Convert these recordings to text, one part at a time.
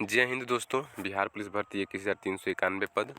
जय हिंद दोस्तों। बिहार पुलिस भर्ती 21,391 पद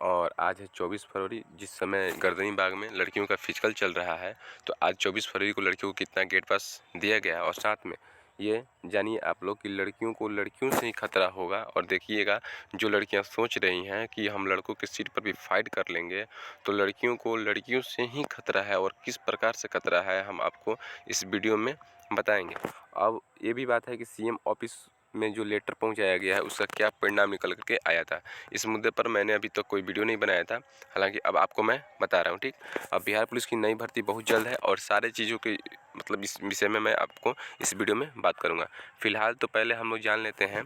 और आज है 24 फरवरी। जिस समय गर्दनी बाग में लड़कियों का फिजिकल चल रहा है, तो आज 24 फरवरी को लड़कियों को कितना गेट पास दिया गया और साथ में ये जानिए आप लोग कि लड़कियों को लड़कियों से ही खतरा होगा। और देखिएगा, जो लड़कियां सोच रही हैं कि हम लड़कों की सीट पर भी फाइट कर लेंगे, तो लड़कियों को लड़कियों से ही खतरा है। और किस प्रकार से खतरा है हम आपको इस वीडियो में बताएंगे। अब ये भी बात है कि सीएम ऑफिस में जो लेटर पहुंचाया गया है उसका क्या परिणाम निकल करके आया था। इस मुद्दे पर मैंने अभी तक कोई वीडियो नहीं बनाया था, हालांकि अब आपको मैं बता रहा हूं। ठीक, अब बिहार पुलिस की नई भर्ती बहुत जल्द है और सारे चीज़ों के मतलब इस विषय में मैं आपको इस वीडियो में बात करूंगा। फिलहाल तो पहले हम लोग जान लेते हैं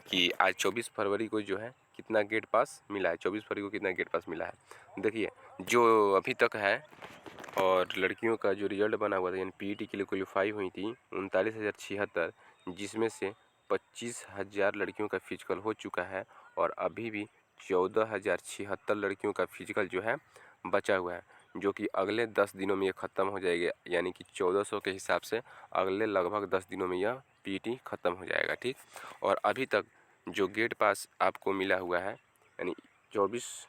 कि आज 24 फरवरी को जो है कितना गेट पास मिला है। 24 फरवरी को कितना गेट पास मिला है, देखिए जो अभी तक है। और लड़कियों का जो रिजल्ट बना हुआ था, यानी पीईटी के लिए क्वालिफाई हुई थी 39,076, जिसमें से 25,000 लड़कियों का फिजिकल हो चुका है और अभी भी 14,076 लड़कियों का फिजिकल जो है बचा हुआ है, जो कि अगले 10 दिनों में ये ख़त्म हो जाएगा। यानी कि 1400 के हिसाब से अगले लगभग 10 दिनों में यह पीईटी ख़त्म हो जाएगा। ठीक, और अभी तक जो गेट पास आपको मिला हुआ है, यानी 24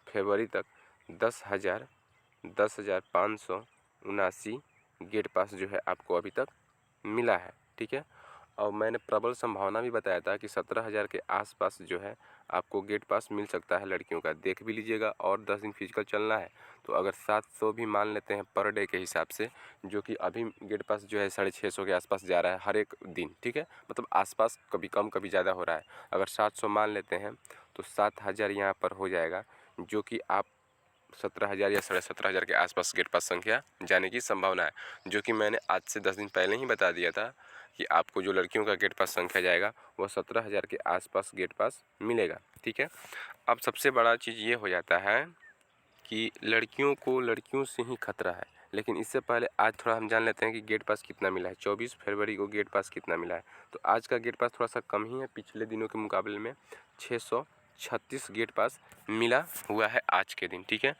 फरवरी तक 10,579 गेट पास जो है आपको अभी तक मिला है। ठीक है, और मैंने प्रबल संभावना भी बताया था कि 17,000 के आसपास जो है आपको गेट पास मिल सकता है लड़कियों का। देख भी लीजिएगा, और 10 दिन फिजिकल चलना है तो अगर 700 भी मान लेते हैं पर डे के हिसाब से, जो कि अभी गेट पास जो है 650 के आसपास जा रहा है हर एक दिन। ठीक है, मतलब आसपास कभी कम कभी ज़्यादा हो रहा है। अगर 700 मान लेते हैं तो 7,000 यहाँ पर हो जाएगा, जो कि आप 17,000 या 17,500 के आसपास गेट पास संख्या जाने की संभावना है, जो कि मैंने आज से 10 दिन पहले ही बता दिया था कि आपको जो लड़कियों का गेट पास संख्या जाएगा वह 17,000 के आसपास गेट पास मिलेगा। ठीक है, अब सबसे बड़ा चीज़ ये हो जाता है कि लड़कियों को लड़कियों से ही खतरा है। लेकिन इससे पहले आज थोड़ा हम जान लेते हैं कि गेट पास कितना मिला है। 24 फरवरी को गेट पास कितना मिला है, तो आज का गेट पास थोड़ा सा कम ही है पिछले दिनों के मुकाबले में। 636 गेट पास मिला हुआ है आज के दिन। ठीक है,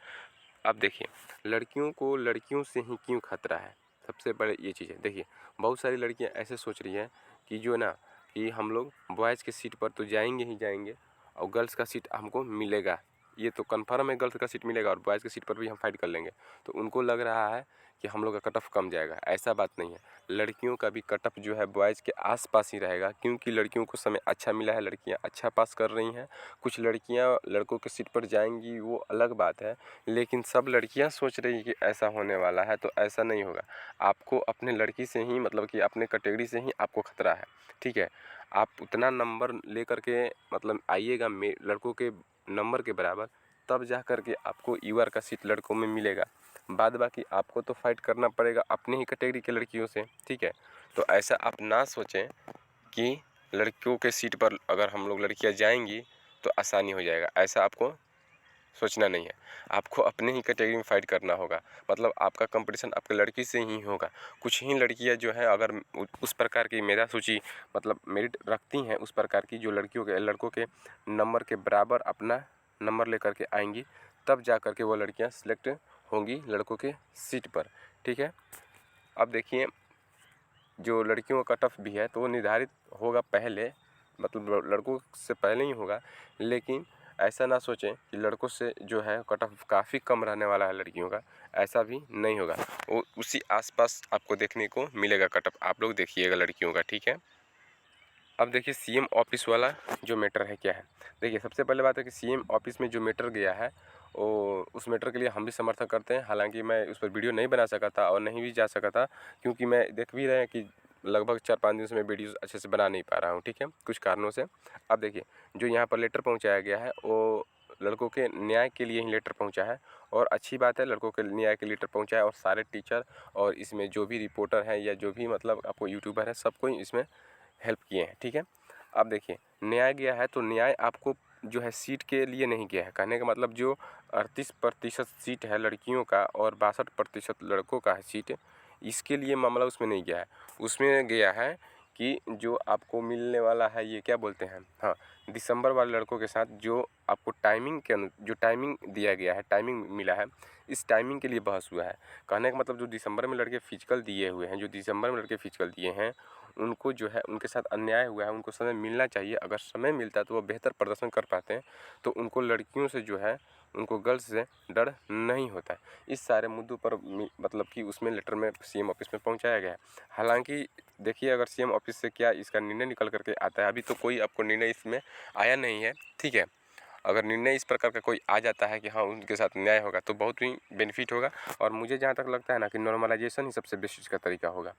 अब देखिए लड़कियों को लड़कियों से ही क्यों खतरा है। सबसे बड़े ये चीज़ है, देखिए बहुत सारी लड़कियां ऐसे सोच रही हैं कि जो ना कि हम लोग बॉयज़ के सीट पर तो जाएंगे ही जाएंगे और गर्ल्स का सीट हमको मिलेगा, ये तो कन्फर्म है गर्ल्स का सीट मिलेगा और बॉयज़ की सीट पर भी हम फाइट कर लेंगे। तो उनको लग रहा है कि हम लोग का कट ऑफ कम जाएगा। ऐसा बात नहीं है, लड़कियों का भी कट ऑफ जो है बॉयज़ के आसपास ही रहेगा, क्योंकि लड़कियों को समय अच्छा मिला है, लड़कियां अच्छा पास कर रही हैं। कुछ लड़कियां लड़कों के सीट पर जाएंगी वो अलग बात है, लेकिन सब लड़कियां सोच रही कि ऐसा होने वाला है, तो ऐसा नहीं होगा। आपको अपने लड़की से ही मतलब कि अपने कैटेगरी से ही आपको खतरा है। ठीक है, आप उतना नंबर ले करके मतलब आइएगा लड़कों के नंबर के बराबर, तब जा कर के आपको यूआर का सीट लड़कों में मिलेगा। बाद बाकी आपको तो फाइट करना पड़ेगा अपने ही कैटेगरी के लड़कियों से। ठीक है, तो ऐसा आप ना सोचें कि लड़कियों के सीट पर अगर हम लोग लड़कियां जाएंगी तो आसानी हो जाएगा, ऐसा आपको सोचना नहीं है। आपको अपने ही कैटेगरी में फाइट करना होगा, मतलब आपका कंपटीशन आपके लड़की से ही होगा। कुछ ही लड़कियां जो है अगर उस प्रकार की मेधा सूची मतलब मेरिट रखती हैं उस प्रकार की, जो लड़कियों के लड़कों के नंबर के बराबर अपना नंबर लेकर के आएंगी, तब जा कर के वो लड़कियां सिलेक्ट होंगी लड़कों के सीट पर। ठीक है, अब देखिए जो लड़कियों का कट ऑफ भी है तो वो निर्धारित होगा पहले, मतलब लड़कों से पहले ही होगा। लेकिन ऐसा ना सोचें कि लड़कों से जो है कट ऑफ काफ़ी कम रहने वाला है लड़कियों का, ऐसा भी नहीं होगा। वो उसी आसपास आपको देखने को मिलेगा कट ऑफ, आप लोग देखिएगा लड़कियों का। ठीक है, अब देखिए सीएम ऑफिस वाला जो मैटर है क्या है। देखिए सबसे पहले बात है कि सीएम ऑफिस में जो मैटर गया है वो उस मैटर के लिए हम भी समर्थन करते हैं। हालांकि मैं उस पर वीडियो नहीं बना सका था और नहीं भी जा सका था, क्योंकि मैं देख भी रहे हैं कि लगभग 4-5 दिन से मैं वीडियो अच्छे से बना नहीं पा रहा हूँ। ठीक है, कुछ कारणों से। अब देखिए जो यहाँ पर लेटर पहुँचाया गया है वो लड़कों के न्याय के लिए ही लेटर पहुँचा है, और अच्छी बात है लड़कों के न्याय के लेटर पहुँचा है। और सारे टीचर और इसमें जो भी रिपोर्टर हैं या जो भी मतलब आपको यूट्यूबर है सबको इसमें हेल्प किए हैं। ठीक है, अब देखिए न्याय गया है तो न्याय आपको जो है सीट के लिए नहीं गया है। कहने का मतलब जो 38% सीट है लड़कियों का और 62% लड़कों का है सीट, इसके लिए मामला उसमें नहीं गया है। उसमें गया है कि जो आपको मिलने वाला है ये क्या बोलते हैं, हाँ, दिसंबर वाले लड़कों के साथ जो आपको टाइमिंग के जो टाइमिंग दिया गया है, टाइमिंग मिला है, इस टाइमिंग के लिए बहस हुआ है। कहने का मतलब जो दिसंबर में लड़के फिजिकल दिए हुए हैं, जो दिसंबर में लड़के फिजिकल दिए हैं उनको जो है उनके साथ अन्याय हुआ है, उनको समय मिलना चाहिए। अगर समय मिलता है तो वो बेहतर प्रदर्शन कर पाते हैं। तो उनको लड़कियों से जो है, उनको गर्ल्स से डर नहीं होता है। इस सारे मुद्दों पर मतलब कि उसमें लेटर में सीएम ऑफिस में पहुंचाया गया है। हालांकि देखिए, अगर सीएम ऑफिस से क्या इसका निर्णय निकल करके आता है, अभी तो कोई आपको निर्णय इसमें आया नहीं है, ठीक है। अगर निर्णय इस प्रकार का कोई आ जाता है कि हाँ उनके साथ न्याय होगा तो बहुत ही बेनिफिट होगा। और मुझे जहाँ तक लगता है ना कि नॉर्मलाइजेशन ही सबसे बेस्ट इसका तरीका होगा,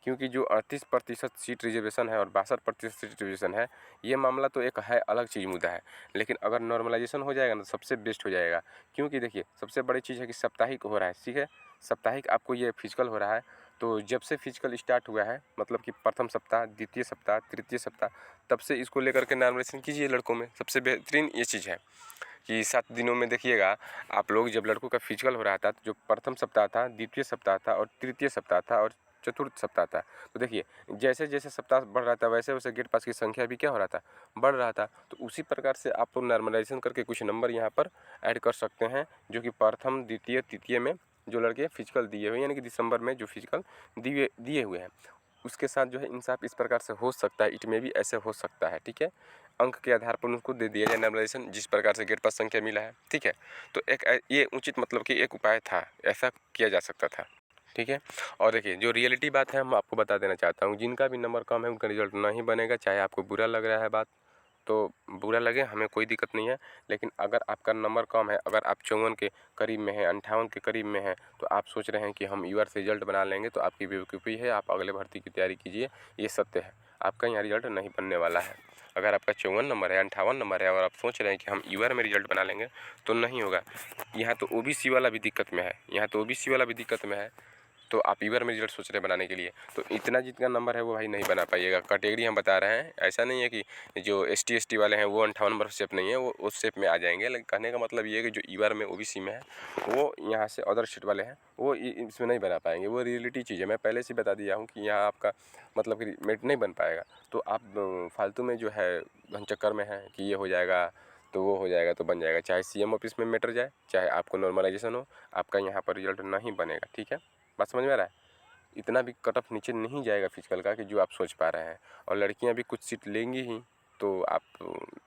क्योंकि जो 38% सीट रिजर्वेशन है और 62% सीट रिजर्वेशन है, ये मामला तो एक है अलग चीज़ मुद्दा है। लेकिन अगर नॉर्मलाइजेशन हो जाएगा ना तो सबसे बेस्ट हो जाएगा। क्योंकि देखिए, सबसे बड़ी चीज़ है कि साप्ताहिक हो रहा है, ठीक है। साप्ताहिक आपको ये फिजिकल हो रहा है, तो जब से फिजिकल स्टार्ट हुआ है, मतलब कि प्रथम सप्ताह, द्वितीय सप्ताह, तृतीय सप्ताह, तब से इसको लेकर के नॉर्मलाइजेशन कीजिए लड़कों में। सबसे बेहतरीन ये चीज़ है कि 7 दिनों में देखिएगा आप लोग, जब लड़कों का फिजिकल हो रहा था तो जो प्रथम सप्ताह था, द्वितीय सप्ताह था और तृतीय सप्ताह था और चतुर्थ सप्ताह था, तो देखिए जैसे जैसे सप्ताह बढ़ रहा था वैसे वैसे गेट पास की संख्या भी क्या हो रहा था, बढ़ रहा था। तो उसी प्रकार से आप लोग नॉर्मलाइजेशन करके कुछ नंबर यहाँ पर ऐड कर सकते हैं, जो कि प्रथम, द्वितीय, तृतीय में जो लड़के फिजिकल दिए हुए, यानी कि दिसंबर में जो फिजिकल दिए हुए हैं, उसके साथ जो है इंसाफ इस प्रकार से हो सकता है। इट में भी ऐसे हो सकता है, ठीक है। अंक के आधार पर उनको दे दिया जाए नॉर्मलाइजेशन, जिस प्रकार से गेट पास संख्या मिला है, ठीक है। तो एक ये उचित मतलब कि एक उपाय था, ऐसा किया जा सकता था, ठीक है। और देखिए, जो रियलिटी बात है हम आपको बता देना चाहता हूँ, जिनका भी नंबर कम है उनका रिजल्ट नहीं बनेगा। चाहे आपको बुरा लग रहा है बात, तो बुरा लगे, हमें कोई दिक्कत नहीं है। लेकिन अगर आपका नंबर कम है, अगर आप 54 के करीब में है, 58 के करीब में है, तो आप सोच रहे हैं कि हम यूआर से रिजल्ट बना लेंगे, तो आपकी बेवकूफ़ी है। आप अगले भर्ती की तैयारी कीजिए, ये सत्य है। आपका यहाँ रिजल्ट नहीं बनने वाला है। अगर आपका 54 नंबर है, 58 नंबर है और आप सोच रहे हैं कि हम यूआर में रिजल्ट बना लेंगे, तो नहीं होगा। यहाँ तो ओबीसी वाला भी दिक्कत में है, यहाँ तो ओबीसी वाला भी दिक्कत में है। तो आप ईवर में रिजल्ट सोच रहे हैं बनाने के लिए, तो इतना जितना नंबर है वो भाई नहीं बना पाइएगा। कैटेगरी हम बता रहे हैं, ऐसा नहीं है कि जो ST ST वाले हैं वो 58 नंबर शेप नहीं है, वो उस शेप में आ जाएंगे। लेकिन कहने का मतलब ये है कि जो ईवर में OBC में है, वो यहाँ से अदर स्टेट वाले हैं, वो इसमें नहीं बना पाएंगे। वो रियलिटी चीज़ है, मैं पहले से बता दिया हूँ कि यहाँ आपका मतलब कि मेट नहीं बन पाएगा। तो आप फालतू में जो है घन चक्कर में है कि ये हो जाएगा तो वो हो जाएगा तो बन जाएगा। चाहे CM ऑफिस में मैटर जाए, चाहे आपको नॉर्मलाइजेशन हो, आपका यहाँ पर रिजल्ट नहीं बनेगा, ठीक है। बात समझ में आ रहा है? इतना भी कट ऑफ नीचे नहीं जाएगा फिजिकल का कि जो आप सोच पा रहे हैं। और लड़कियां भी कुछ सीट लेंगी ही, तो आप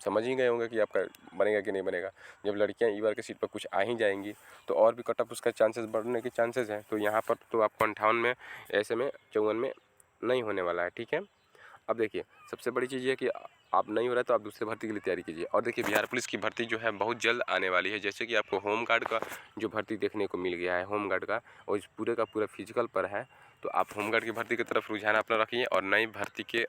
समझ ही गए होंगे कि आपका बनेगा कि नहीं बनेगा। जब लड़कियां ईवर की सीट पर कुछ आ ही जाएंगी तो और भी कट ऑफ उसका चांसेस बढ़ने के चांसेस हैं। तो यहाँ पर तो आपको 58 में, ऐसे में 54 में नहीं होने वाला है, ठीक है। अब देखिए, सबसे बड़ी चीज़ ये कि आप नहीं हो रहा है तो आप दूसरे भर्ती के लिए तैयारी कीजिए। और देखिए, बिहार पुलिस की भर्ती जो है बहुत जल्द आने वाली है। जैसे कि आपको होमगार्ड का जो भर्ती देखने को मिल गया है, होमगार्ड का, और इस पूरे का पूरा फिजिकल पर है। तो आप होमगार्ड की भर्ती की तरफ रुझान अपना रखिए और नई भर्ती के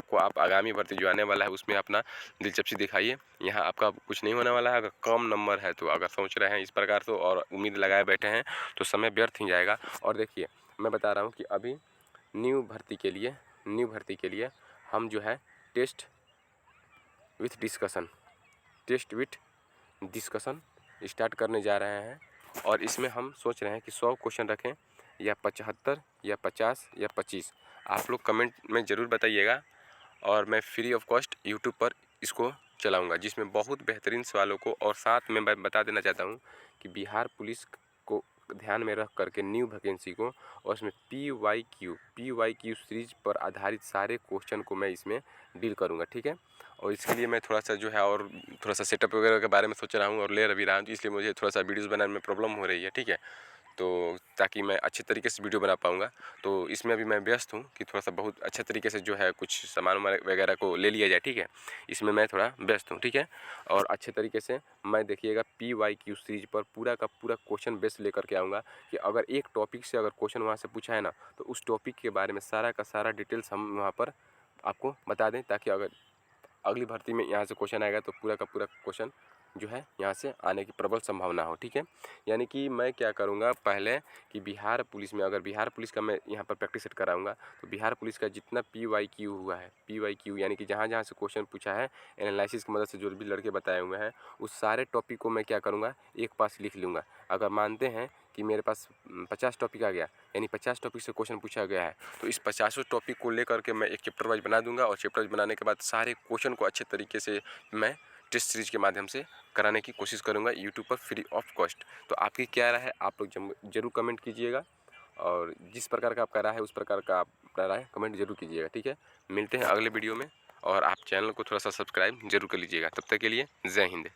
को आप आगामी भर्ती जो आने वाला है उसमें अपना दिलचस्पी दिखाइए। यहाँ आपका कुछ नहीं होने वाला है। अगर कम नंबर है तो अगर सोच रहे हैं इस प्रकार से और उम्मीद लगाए बैठे हैं तो समय व्यर्थ ही जाएगा। और देखिए, मैं बता रहा हूँ कि अभी न्यू भर्ती के लिए हम जो है टेस्ट विथ डिस्कशन स्टार्ट करने जा रहे हैं। और इसमें हम सोच रहे हैं कि 100 क्वेश्चन रखें, या 75 या 50 या 25। आप लोग कमेंट में ज़रूर बताइएगा। और मैं फ्री ऑफ कॉस्ट यूट्यूब पर इसको चलाऊंगा, जिसमें बहुत बेहतरीन सवालों को, और साथ में मैं बता देना चाहता हूं कि बिहार पुलिस को ध्यान में रख करके न्यू वैकेंसी को, और इसमें PYQ सीरीज पर आधारित सारे क्वेश्चन को मैं इसमें डील करूंगा, ठीक है। और इसके लिए मैं थोड़ा सा जो है और थोड़ा सा सेटअप वगैरह के बारे में सोच रहा हूँ और ले भी रहा हूँ, तो इसलिए मुझे थोड़ा सा वीडियोज़ बनाने में प्रॉब्लम हो रही है, ठीक है। तो ताकि मैं अच्छे तरीके से वीडियो बना पाऊँगा, तो इसमें अभी मैं व्यस्त हूँ कि थोड़ा सा बहुत अच्छे तरीके से जो है कुछ सामान वगैरह को ले लिया जाए, ठीक है। इसमें मैं थोड़ा व्यस्त हूँ, ठीक है। और अच्छे तरीके से मैं देखिएगा PYQ सीरीज पर पूरा का पूरा क्वेश्चन बेस लेकर के आऊँगा कि अगर एक टॉपिक से अगर क्वेश्चन वहाँ से पूछा है ना, तो उस टॉपिक के बारे में सारा का सारा डिटेल्स हम वहाँ पर आपको बता दें, ताकि अगर अगली भर्ती में यहाँ से क्वेश्चन आएगा तो पूरा का पूरा क्वेश्चन जो है यहाँ से आने की प्रबल संभावना हो, ठीक है। यानी कि मैं क्या करूँगा पहले कि बिहार पुलिस में, अगर बिहार पुलिस का मैं यहाँ पर प्रैक्टिस सेट कराऊँगा, तो बिहार पुलिस का जितना PYQ हुआ है, PYQ यानी कि जहाँ जहाँ से क्वेश्चन पूछा है एनालिसिस की मदद से, जो भी लड़के बताए हुए हैं, उस सारे टॉपिक को मैं क्या करूँगा, एक पास लिख लूँगा। अगर मानते हैं कि मेरे पास 50 टॉपिक आ गया, यानी 50 टॉपिक से क्वेश्चन पूछा गया है, तो इस 50 टॉपिक को लेकर के मैं एक चैप्टर वाइज बना दूंगा। और चैप्टर वाइज बनाने के बाद सारे क्वेश्चन को अच्छे तरीके से मैं टेस्ट सीरीज के माध्यम से कराने की कोशिश करूंगा यूट्यूब पर फ्री ऑफ कॉस्ट। तो आपकी क्या राय है, आप लोग जरूर कमेंट कीजिएगा। और जिस प्रकार का आपका राय है उस प्रकार का आप अपना राय कमेंट जरूर कीजिएगा, ठीक है। मिलते हैं अगले वीडियो में, और आप चैनल को थोड़ा सा सब्सक्राइब जरूर कर लीजिएगा। तब तक के लिए जय हिंद।